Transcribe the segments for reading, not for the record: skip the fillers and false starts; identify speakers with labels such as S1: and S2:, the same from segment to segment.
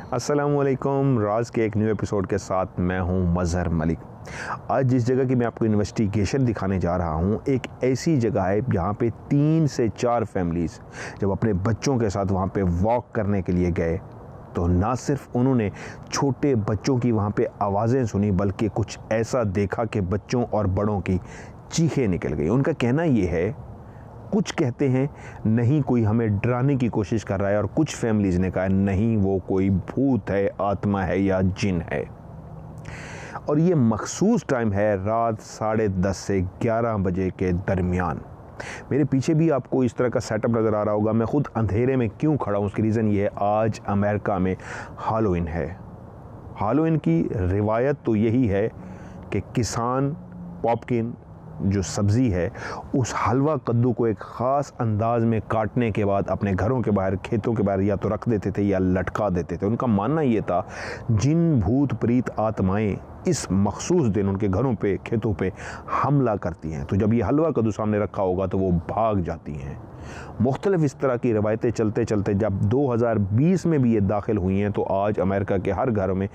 S1: अस्सलामुअलैकुम। राज के एक न्यू एपिसोड के साथ मैं हूं मज़हर मलिक। आज जिस जगह की मैं आपको इन्वेस्टिगेशन दिखाने जा रहा हूं, एक ऐसी जगह है जहां पे 3 से 4 फैमिलीज़ जब अपने बच्चों के साथ वहां पे वॉक करने के लिए गए तो ना सिर्फ उन्होंने छोटे बच्चों की वहां पे आवाज़ें सुनी, बल्कि कुछ ऐसा देखा कि बच्चों और बड़ों की चीखें निकल गई। उनका कहना ये है, कुछ कहते हैं नहीं कोई हमें डराने की कोशिश कर रहा है, और कुछ फैमिलीज़ ने कहा नहीं वो कोई भूत है, आत्मा है या जिन है। और ये मखसूस टाइम है रात 10:30 से 11 बजे के दरमियान। मेरे पीछे भी आपको इस तरह का सेटअप नज़र आ रहा होगा। मैं खुद अंधेरे में क्यों खड़ा हूँ, उसकी रीज़न ये है, आज अमेरिका में हैलोवीन है। हैलोवीन की रिवायत तो यही है कि किसान पॉपकिन जो सब्ज़ी है, उस हलवा कद्दू को एक ख़ास अंदाज में काटने के बाद अपने घरों के बाहर, खेतों के बाहर या तो रख देते थे या लटका देते थे। उनका मानना ये था जिन भूत प्रीत आत्माएं इस मखसूस दिन उनके घरों पे, खेतों पे हमला करती हैं, तो जब ये हलवा कद्दू सामने रखा होगा तो वो भाग जाती हैं। मुख्तलिफ इस तरह की रवायतें चलते चलते जब 2020 में भी ये दाखिल हुई हैं, तो आज अमेरिका के हर घर में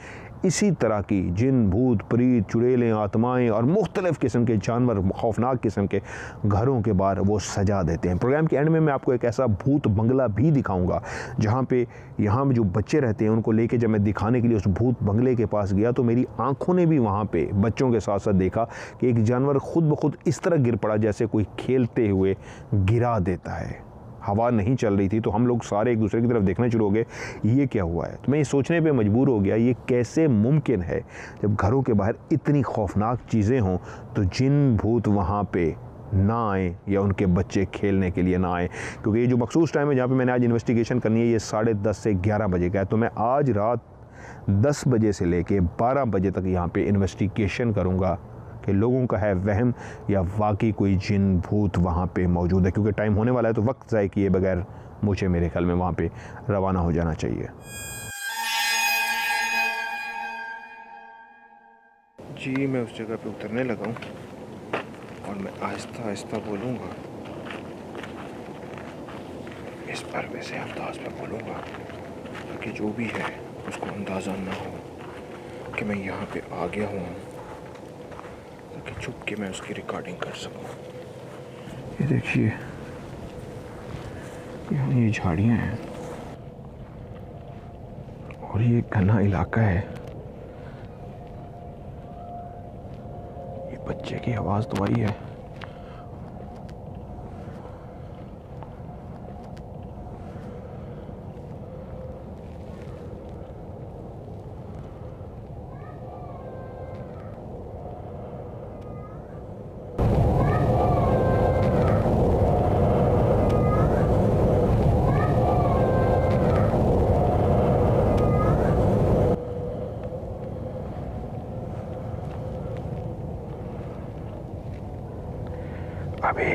S1: इसी तरह की जिन भूत प्रीत चुड़ैलें आत्माएं और मुख्तलिफ किस्म के जानवर, खौफनाक किस्म के घरों के बाहर वो सजा देते हैं। प्रोग्राम के एंड में मैं आपको एक ऐसा भूत बंगला भी दिखाऊंगा जहाँ पे यहाँ जो बच्चे रहते हैं उनको लेके जब मैं दिखाने के लिए उस भूत बंगले के पास गया तो मेरी आंखों ने भी वहाँ पे बच्चों के साथ साथ देखा कि एक जानवर खुद ब खुद इस तरह गिर पड़ा जैसे कोई खेलते हुए गिरा देता है। हवा नहीं चल रही थी, तो हम लोग सारे एक दूसरे की तरफ देखना शुरू हो गए, ये क्या हुआ है। तो मैं ये सोचने पे मजबूर हो गया, ये कैसे मुमकिन है जब घरों के बाहर इतनी खौफनाक चीज़ें हों तो जिन भूत वहाँ पे ना आए या उनके बच्चे खेलने के लिए ना आए। क्योंकि ये जो मखसूस टाइम है जहाँ पे मैंने आज इन्वेस्टिगेशन करनी है, ये 10:30 से 11 बजे का है। तो मैं आज रात 10 बजे से लेके 12 बजे तक यहाँ पे इन्वेस्टिगेशन करूँगा कि लोगों का है वहम या वाकई कोई जिन भूत वहाँ पे मौजूद है। क्योंकि टाइम होने वाला है, तो वक्त ज़ाय किए बगैर मुझे, मेरे ख्याल में वहाँ पे रवाना हो जाना चाहिए। जी मैं उस जगह पे उतरने लगा हूँ और मैं आहिस्ता आहिस्ता बोलूँगा, इस पर्वे से अंदाज में बोलूँगा ताकि जो भी है उसको अंदाज़ा ना हो कि मैं यहाँ पे आ गया हूँ, ताकि छुप के मैं उसकी रिकॉर्डिंग कर सकूं। ये देखिए, यहाँ ये झाड़ियाँ हैं और ये घना इलाका है। ये बच्चे की आवाज़ तो आई है। अभी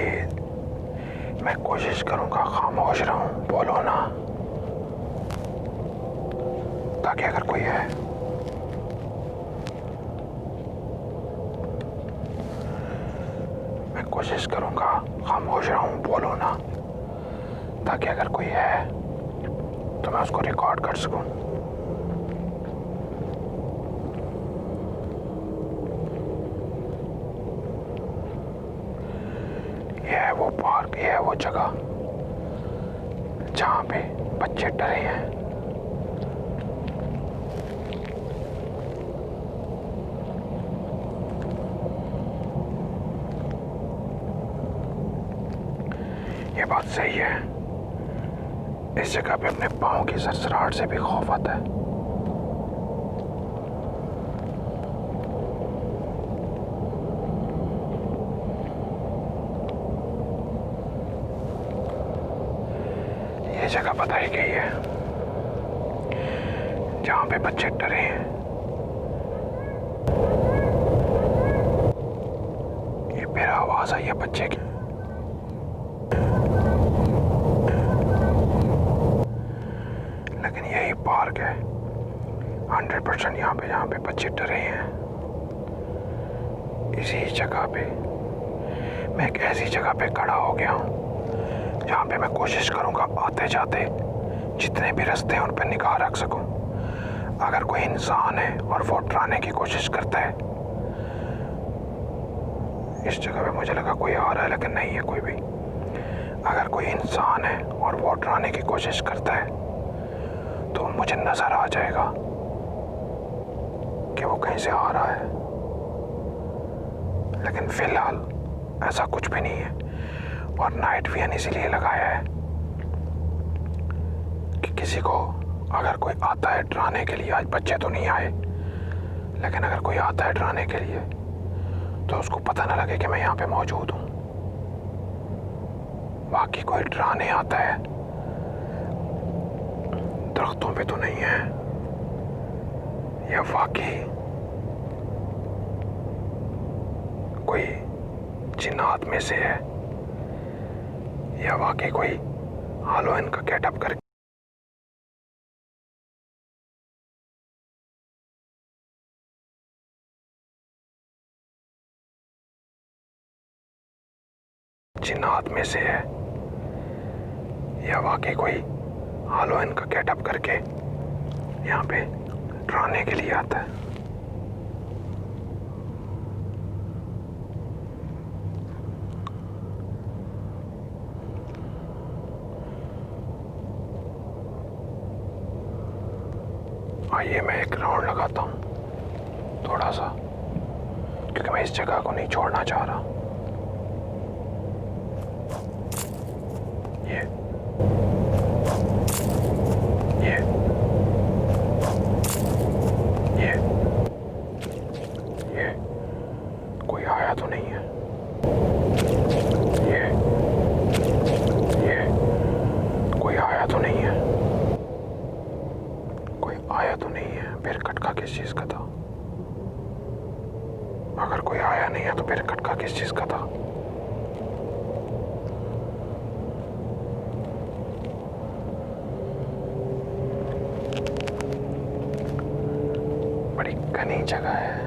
S1: मैं कोशिश करूंगा खामोश रहूं, बोलो ना, ताकि अगर कोई है मैं कोशिश करूंगा खामोश रहूं, बोलो ना, ताकि अगर कोई है तो मैं उसको रिकॉर्ड कर सकूं। यह है वो पार्क, यह है वो जगह जहाँ पे बच्चे डरे हैं। ये बात सही है, इस जगह पे अपने पाँव की सरसराहट से भी खौफ आता है। ये जगह बताई गई है जहाँ पे बच्चे डरे हैं। ये फिर आवाज आई है बच्चे की। लेकिन यही पार्क है 100% यहाँ पे जहाँ पे बच्चे डरे हैं। इसी जगह पे मैं एक ऐसी जगह पे खड़ा हो गया हूँ जहाँ पे मैं कोशिश करूँगा आते जाते जितने भी रास्ते हैं उन पर निगाह रख सकूँ अगर कोई इंसान है और वो डराने की कोशिश करता है, इस जगह पे मुझे लगा कोई आ रहा है लेकिन नहीं है कोई भी। अगर कोई इंसान है और वो डराने की कोशिश करता है तो मुझे नजर आ जाएगा कि वो कहीं से आ रहा है, लेकिन फिलहाल ऐसा कुछ भी नहीं है। और नाइट विजन इसीलिए लगाया है कि किसी को अगर कोई आता है डराने के लिए, आज बच्चे तो नहीं आए, लेकिन अगर कोई आता है डराने के लिए तो उसको पता ना लगे कि मैं यहाँ पे मौजूद हूँ। बाकी कोई डराने आता है, दरख्तों पे तो नहीं है, या वाकई कोई जिन्नात में से है, या वाकई कोई हालोइन का गेटअप करके जिन्नात में से है, या वाकई कोई हालोइन का गेटअप करके यहाँ पे डराने के लिए आता है। आइए मैं एक राउंड लगाता हूँ थोड़ा सा, क्योंकि मैं इस जगह को नहीं छोड़ना चाह रहा। ये कोई आया तो नहीं है। ये कोई आया तो नहीं है। कोई आया तो नहीं है। फिर खटका किस चीज का था? अगर कोई आया नहीं है तो फिर खटका किस चीज का था? बड़ी घनी जगह है,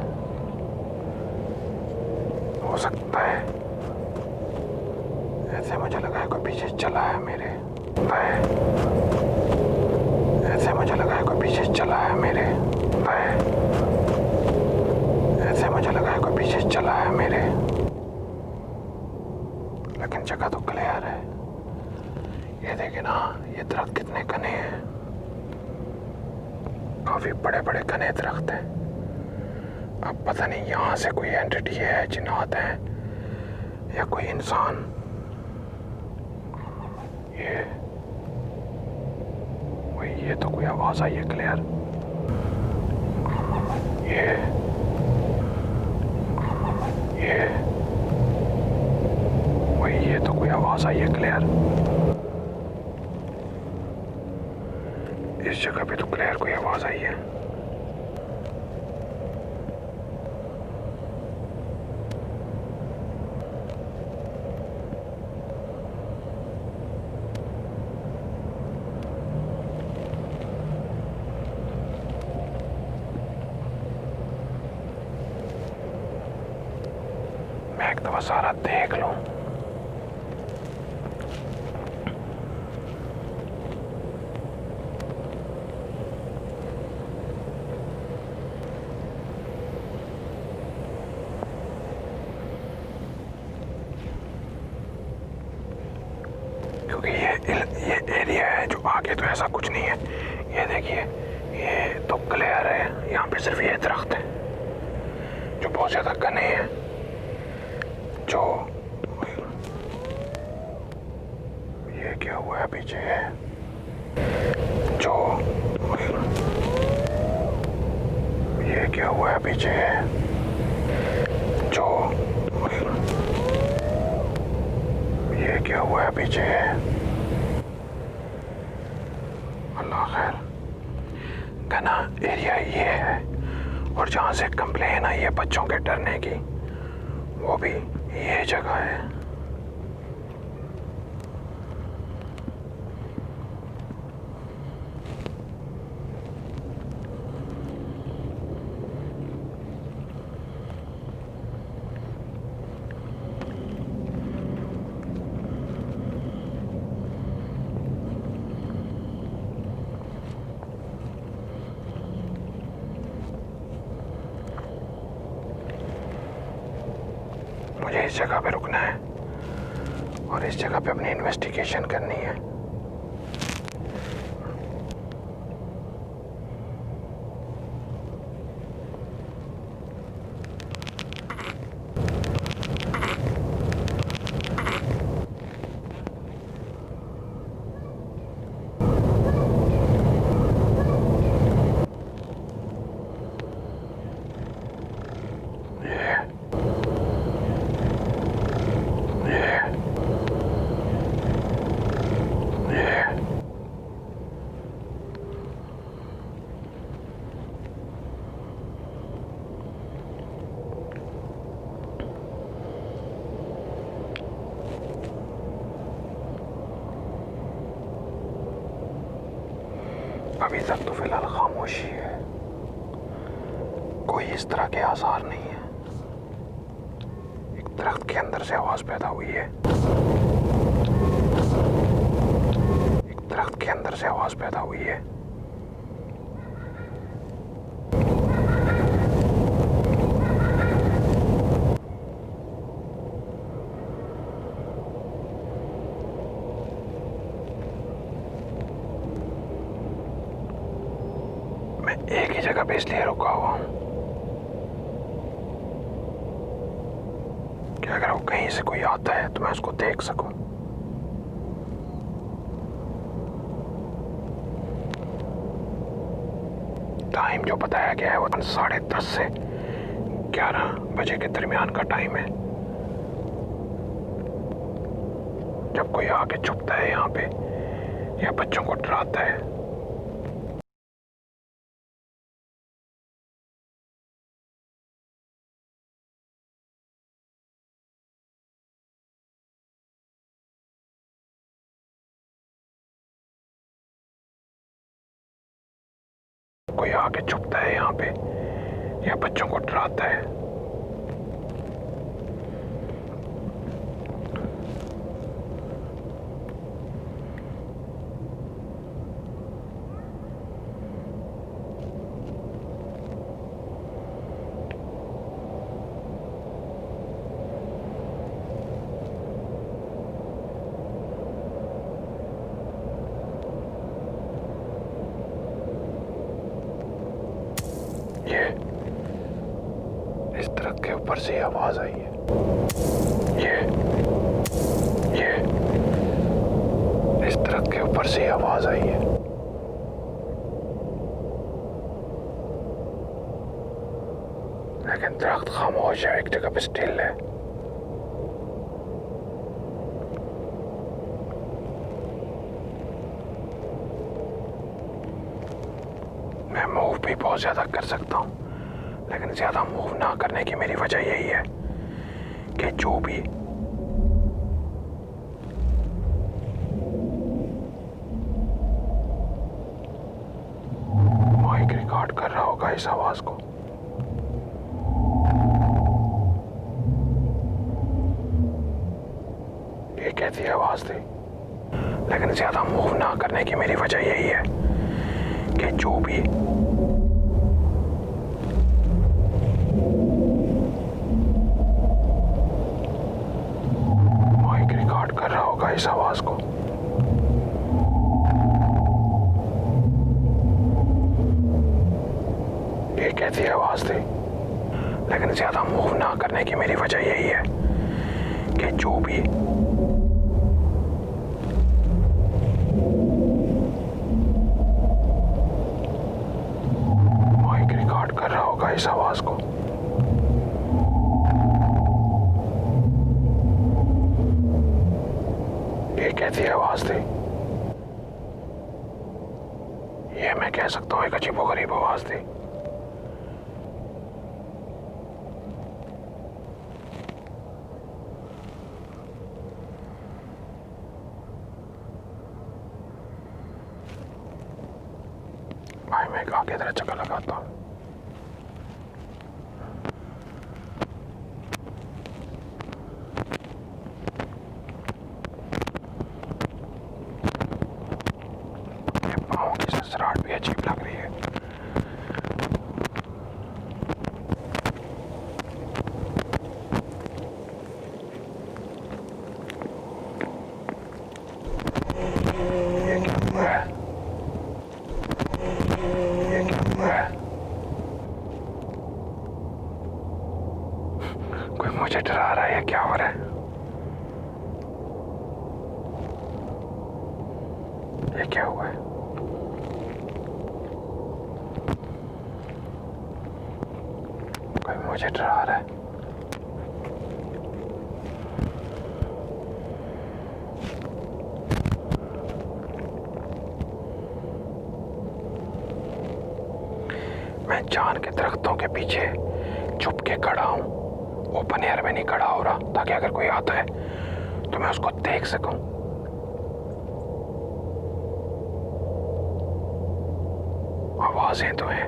S1: हो सकता है ऐसे मुझे लगा है कोई पीछे चला है मेरे। ऐसे मुझे लगा है कोई पीछे चला है मेरे। ऐसे मुझे लगा है कोई पीछे चला है मेरे, लेकिन जगह तो क्लियर है। ये देखिए ना, ये दरख्त कितने घने हैं, काफी बड़े बड़े घने दरख्त हैं। अब पता नहीं यहाँ से कोई एंटिटी है, जिन्नात है या कोई इंसान। ये तो कोई आवाज आई है क्लियर। ये तो कोई आवाज आई है क्लियर। इस जगह पे तो क्लियर कोई आवाज आई है। मैं एक दफा सारा देख लूं। क्योंकि ये एरिया है जो आगे तो ऐसा कुछ नहीं है। ये देखिए, ये तो क्लियर है। यहाँ पे सिर्फ ये दरख्त है जो बहुत ज्यादा घने हैं। जो ये क्या हुआ है पीछे? जो ये क्या हुआ है पीछे? जो ये क्या हुआ है पीछे? अल्लाह खैर। घना एरिया ये है, और जहाँ से कंप्लेन आई है बच्चों के डरने की, वो भी ये जगह है। इस जगह पे रुकना है और इस जगह पे अपनी इन्वेस्टिगेशन करनी है। अभी तक तो फिलहाल खामोशी है, कोई इस तरह के आसार नहीं है। एक दरख्त के अंदर से आवाज पैदा हुई है, एक दरख्त के अंदर से आवाज पैदा हुई है। मैं एक ही जगह पे इसलिए रुका हुआ हूं कि अगर वो कहीं से कोई आता है तो मैं उसको देख सकूं। टाइम जो बताया गया है वो 10:30 से 11 बजे के दरमियान का टाइम है, जब कोई आके छुपता है यहाँ पे या बच्चों को डराता है। कोई आके छुपता है यहाँ पे या बच्चों को डराता है। ये इस दरख्त के ऊपर से आवाज आई है। ये इस दरख्त के ऊपर से आवाज आई है। लेकिन दरख्त खामोश है, एक जगह पे स्टिल है। मैं मूव भी बहुत ज्यादा कर सकता हूँ, लेकिन ज्यादा मूव ना करने की मेरी वजह यही है कि जो भी माइक रिकॉर्ड कर रहा होगा इस आवाज को, ये कैसी आवाज थी। लेकिन ज्यादा मूव ना करने की मेरी वजह यही है कि जो भी माइक रिकॉर्ड कर रहा होगा इस आवाज को, ये कैसी आवाज थी। लेकिन ज्यादा मूव ना करने की मेरी वजह यही है कि जो भी कर रहा होगा इस आवाज को, ये कैसी आवाज थी। ये मैं कह सकता हूँ एक अजीबोगरीब आवाज थी। भाई मैं आगे तरह चक्कर लगाता हूँ। सराहट भी अजीब लग रही है। ये क्या हुआ है? कोई मुझे डरा रहा है। मैं जान के दरख्तों के पीछे छुप के खड़ा हूं, ओपन एयर में नहीं खड़ा हो रहा, ताकि अगर कोई आता है तो मैं उसको देख सकूं। आवाजें तो हैं।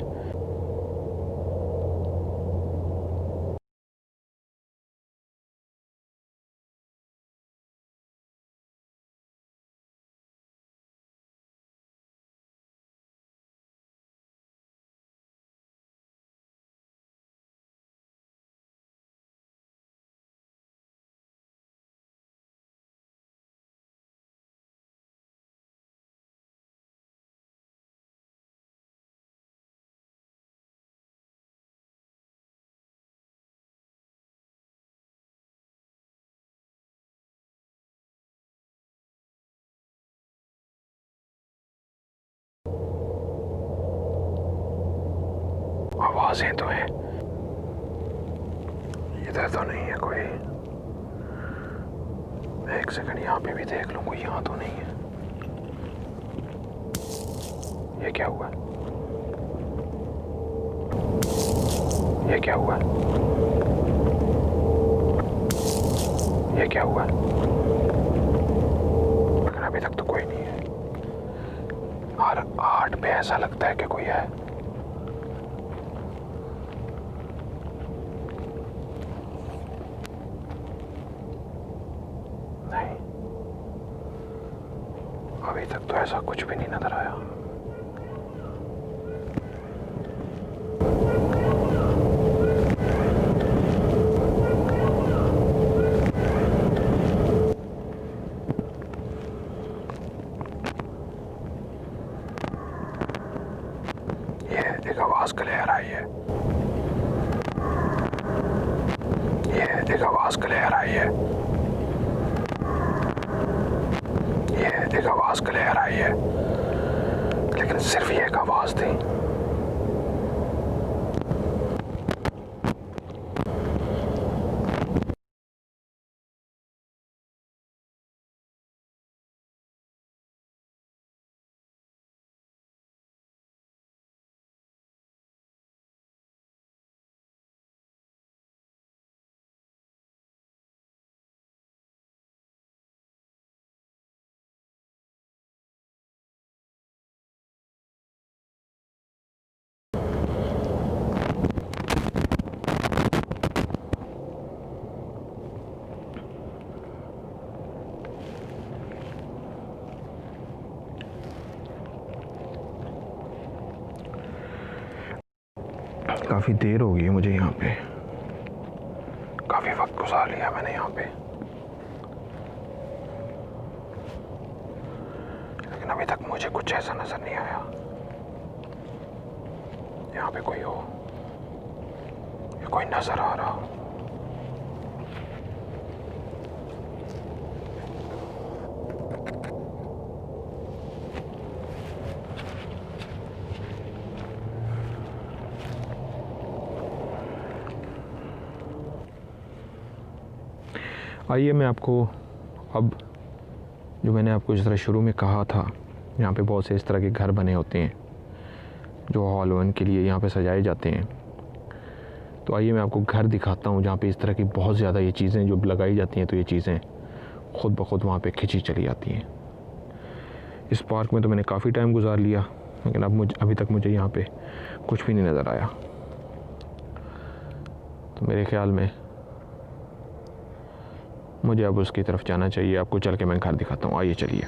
S1: आवाजें तो हैं। इधर तो नहीं है कोई। एक सेकंड यहाँ पे भी देख लूं, कोई यहाँ तो नहीं है। ये क्या हुआ? ये क्या हुआ? ये क्या हुआ? लेकिन अभी तक तो कोई नहीं है। हर 8 पे ऐसा लगता है कि कोई है। नहीं, अभी तक तो ऐसा कुछ भी नहीं नजर आया। ये एक आवाज क्लियर आई है। ये एक आवाज क्लियर आई है। ये एक आवाज क्लियर आई है, लेकिन सिर्फ ये एक आवाज थी। काफ़ी देर हो गई है मुझे यहाँ पे, काफ़ी वक्त गुजार लिया मैंने यहाँ पे, लेकिन अभी तक मुझे कुछ ऐसा नजर नहीं आया यहाँ पे कोई हो या कोई नजर आ रहा हो। आइए मैं आपको अब, जो मैंने आपको इस तरह शुरू में कहा था, यहाँ पे बहुत से इस तरह के घर बने होते हैं जो हॉल वन के लिए यहाँ पे सजाए जाते हैं। तो आइए मैं आपको घर दिखाता हूँ जहाँ पे इस तरह की बहुत ज़्यादा ये चीज़ें जो लगाई जाती हैं, तो ये चीज़ें ख़ुद ब खुद वहाँ पे खिंची चली आती हैं। इस पार्क में तो मैंने काफ़ी टाइम गुजार लिया, लेकिन अब अभी तक मुझे यहाँ पे कुछ भी नहीं नज़र आया। तो मेरे ख़्याल में मुझे अब उसकी तरफ जाना चाहिए। आपको चल के मैं घर दिखाता हूँ, आइए चलिए।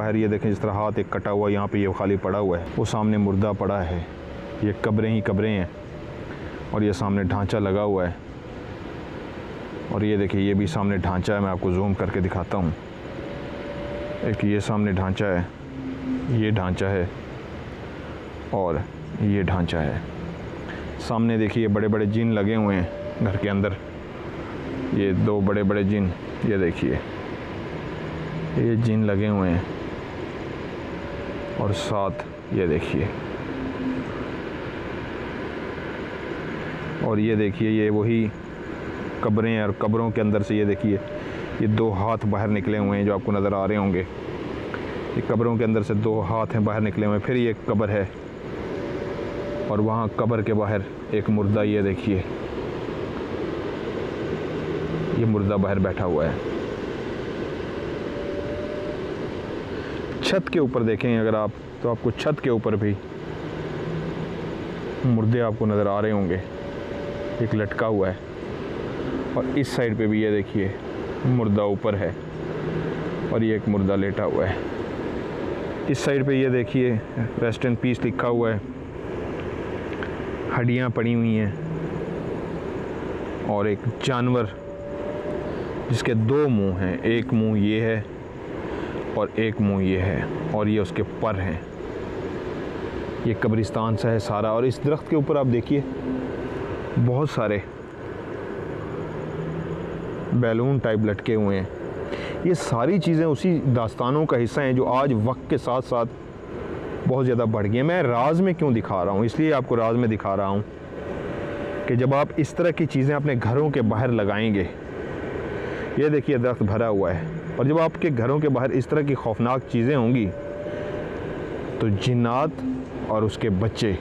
S1: बाहर ये देखें जिस तरह हाथ एक कटा हुआ यहाँ पे ये खाली पड़ा हुआ है, वो सामने मुर्दा पड़ा है, ये कब्रें ही कब्रें हैं और ये सामने ढांचा लगा हुआ है। और ये देखिए ये भी सामने ढांचा है, मैं आपको जूम करके दिखाता हूँ। एक ये सामने ढांचा है, ये ढांचा है और ये ढांचा है। सामने देखिए बड़े बड़े जिन लगे हुए हैं घर के अंदर, ये 2 बड़े बड़े जिन, ये देखिए ये जिन लगे हुए हैं। और साथ ये देखिए, और ये देखिए ये वही कब्रें हैं और कब्रों के अंदर से ये देखिए ये 2 हाथ बाहर निकले हुए हैं जो आपको नज़र आ रहे होंगे। ये कब्रों के अंदर से 2 हाथ हैं बाहर निकले हुए हैं। फिर ये कब्र है और वहाँ कब्र के बाहर एक मुर्दा, ये देखिए ये मुर्दा बाहर बैठा हुआ है। छत के ऊपर देखें अगर आप, तो आपको छत के ऊपर भी मुर्दे आपको नज़र आ रहे होंगे, एक लटका हुआ है। और इस साइड पे भी ये देखिए मुर्दा ऊपर है और ये एक मुर्दा लेटा हुआ है। इस साइड पे ये देखिए रेस्ट इन पीस लिखा हुआ है, हड्डियाँ पड़ी हुई हैं और एक जानवर जिसके 2 मुंह हैं, एक मुंह ये है और एक मुंह ये है और ये उसके पर हैं। ये कब्रिस्तान सा है सारा। और इस दरख्त के ऊपर आप देखिए बहुत सारे बैलून टाइप लटके हुए हैं। ये सारी चीज़ें उसी दास्तानों का हिस्सा हैं जो आज वक्त के साथ साथ बहुत ज़्यादा बढ़ गई हैं। मैं राज में क्यों दिखा रहा हूँ, इसलिए आपको राज में दिखा रहा हूँ कि जब आप इस तरह की चीज़ें अपने घरों के बाहर लगाएंगे, ये देखिए दरख्त भरा हुआ है, और जब आपके घरों के बाहर इस तरह की खौफनाक चीज़ें होंगी तो जिन्नात और उसके बच्चे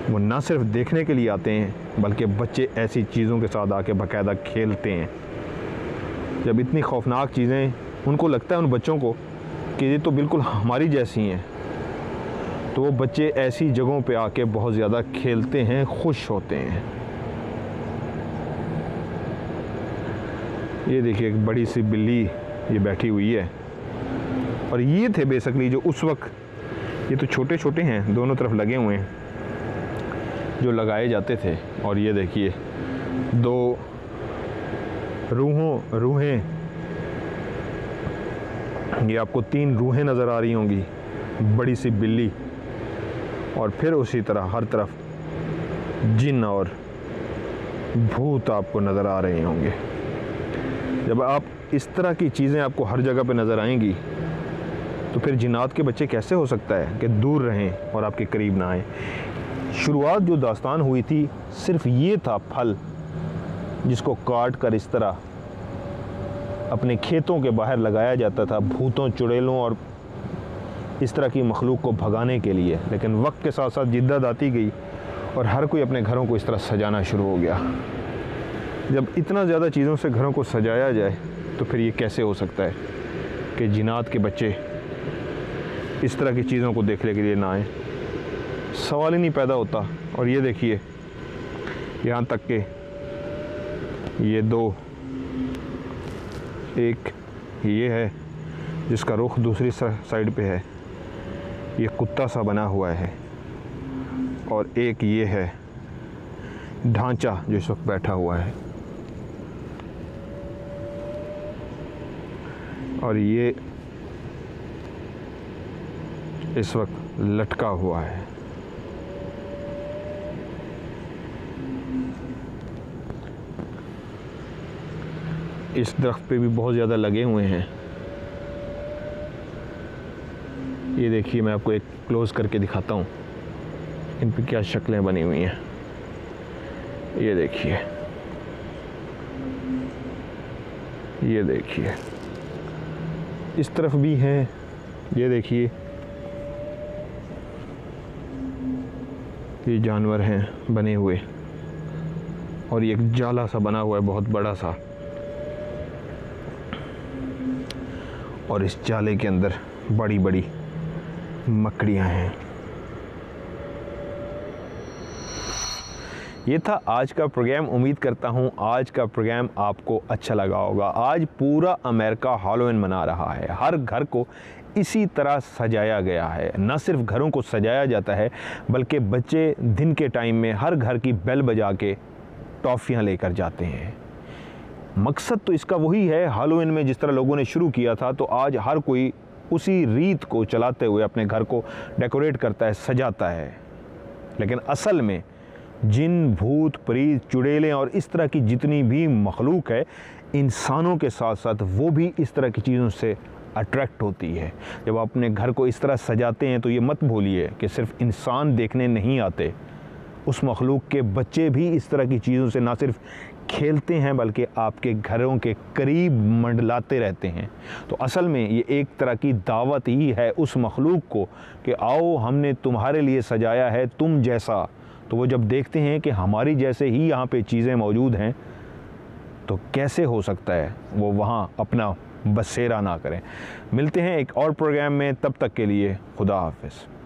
S1: वो ना सिर्फ देखने के लिए आते हैं बल्कि बच्चे ऐसी चीज़ों के साथ आके बाकायदा खेलते हैं। जब इतनी खौफनाक चीज़ें, उनको लगता है उन बच्चों को कि ये तो बिल्कुल हमारी जैसी हैं, तो वो बच्चे ऐसी जगहों पे आके बहुत ज़्यादा खेलते हैं, खुश होते हैं। ये देखिए एक बड़ी सी बिल्ली ये बैठी हुई है और ये थे बेसिकली जो उस वक्त, ये तो छोटे छोटे हैं दोनों तरफ लगे हुए हैं जो लगाए जाते थे। और ये देखिए 2 रूहें, ये आपको 3 रूहें नज़र आ रही होंगी, बड़ी सी बिल्ली, और फिर उसी तरह हर तरफ जिन और भूत आपको नज़र आ रहे होंगे। जब आप इस तरह की चीज़ें आपको हर जगह पे नज़र आएंगी तो फिर जिन्नात के बच्चे कैसे हो सकता है कि दूर रहें और आपके करीब ना आए। शुरुआत जो दास्तान हुई थी सिर्फ ये था फल जिसको काट कर इस तरह अपने खेतों के बाहर लगाया जाता था भूतों, चुड़ैलों और इस तरह की मखलूक को भगाने के लिए। लेकिन वक्त के साथ साथ जिद्दत आती गई और हर कोई अपने घरों को इस तरह सजाना शुरू हो गया। जब इतना ज़्यादा चीज़ों से घरों को सजाया जाए तो फिर ये कैसे हो सकता है कि जिन्नात के बच्चे इस तरह की चीज़ों को देखने के लिए ना आए, सवाल ही नहीं पैदा होता। और ये देखिए यहाँ तक कि ये 2, एक ये है जिसका रुख दूसरी साइड पे है, ये कुत्ता सा बना हुआ है, और एक ये है ढांचा जो इस वक्त बैठा हुआ है, और ये इस वक्त लटका हुआ है। इस दरख्त पे भी बहुत ज़्यादा लगे हुए हैं। ये देखिए मैं आपको एक क्लोज करके दिखाता हूँ इन पे क्या शक्लें बनी हुई हैं। ये देखिए, ये देखिए इस तरफ भी हैं। ये देखिए ये जानवर हैं बने हुए, और ये एक जाला सा बना हुआ है बहुत बड़ा सा, और इस जाले के अंदर बड़ी बड़ी मकड़ियां हैं। ये था आज का प्रोग्राम। उम्मीद करता हूँ आज का प्रोग्राम आपको अच्छा लगा होगा। आज पूरा अमेरिका हैलोवीन मना रहा है। हर घर को इसी तरह सजाया गया है। न सिर्फ घरों को सजाया जाता है बल्कि बच्चे दिन के टाइम में हर घर की बेल बजा के टॉफ़ियाँ लेकर जाते हैं। मकसद तो इसका वही है, हैलोवीन में जिस तरह लोगों ने शुरू किया था तो आज हर कोई उसी रीत को चलाते हुए अपने घर को डेकोरेट करता है, सजाता है। लेकिन असल में जिन, भूत, प्रेत, चुड़ैलें और इस तरह की जितनी भी मखलूक है, इंसानों के साथ साथ वो भी इस तरह की चीज़ों से अट्रैक्ट होती है। जब आप अपने घर को इस तरह सजाते हैं तो ये मत भूलिए कि सिर्फ इंसान देखने नहीं आते, उस मखलूक के बच्चे भी इस तरह की चीज़ों से ना सिर्फ खेलते हैं बल्कि आपके घरों के करीब मंडलाते रहते हैं। तो असल में ये एक तरह की दावत ही है उस मखलूक को कि आओ हमने तुम्हारे लिए सजाया है तुम जैसा। तो वो जब देखते हैं कि हमारी जैसे ही यहाँ पे चीज़ें मौजूद हैं तो कैसे हो सकता है वो वहाँ अपना बसेरा ना करें। मिलते हैं एक और प्रोग्राम में, तब तक के लिए खुदा हाफिज़।